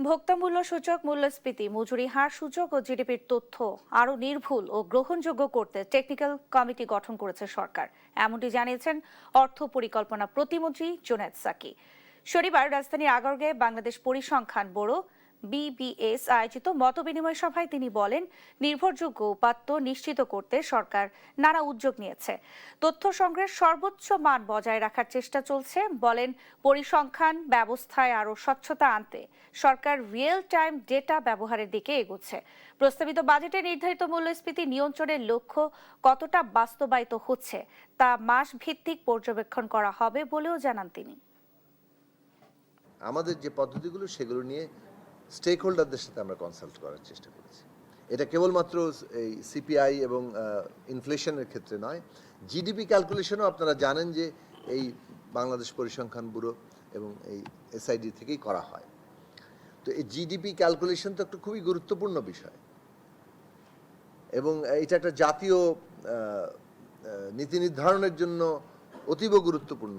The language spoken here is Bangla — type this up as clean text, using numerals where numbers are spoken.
ভোক্তামূল্য সূচক, মূল্যস্ফীতি, মজুরি হার সূচক ও জিডিপির তথ্য আরও নির্ভুল ও গ্রহণযোগ্য করতে টেকনিক্যাল কমিটি গঠন করেছে সরকার। এমনটি জানিয়েছেন অর্থ পরিকল্পনা প্রতিমন্ত্রী জুনায়েদ সাকি। শনিবার রাজধানীর আগারগাঁয়ে বাংলাদেশ পরিসংখ্যান ব্যুরো বিবিএস আয়োজিত মতবিনিময় সভায় তিনি বলেন, নির্ভরযোগ্য উপাত্ত নিশ্চিত করতে সরকার নানা উদ্যোগ নিয়েছে। তথ্য সংগ্রহের সর্বোচ্চ মান বজায় রাখার চেষ্টা চলছে। বলেন, পরিসংখ্যান ব্যবস্থায় আরও স্বচ্ছতা আনতে সরকার রিয়েল টাইম ডেটা ব্যবহারের দিকে এগোচ্ছে। প্রস্তাবিত বাজেটে নির্ধারিত মূল্যস্ফীতি নিয়ন্ত্রণের লক্ষ্য কতটা বাস্তবায়িত হচ্ছে তা মাস ভিত্তিক পর্যবেক্ষণ করা হবে বলেও জানান তিনি। আমাদের যে পদ্ধতিগুলো সেগুলো নিয়ে স্টেক হোল্ডারদের সাথে আমরা কনসাল্ট করার চেষ্টা করেছি। এটা কেবলমাত্র এই সিপিআই এবং ইনফ্লেশনের ক্ষেত্রে নয়, জিডিপি ক্যালকুলেশনও আপনারা জানেন যে এই বাংলাদেশ পরিসংখ্যান ব্যুরো এবং এই এসআইডি থেকেই করা হয়। তো এই জিডিপি ক্যালকুলেশন তো একটা খুবই গুরুত্বপূর্ণ বিষয় এবং এটা একটা জাতীয় নীতি নির্ধারণের জন্য অতীব গুরুত্বপূর্ণ।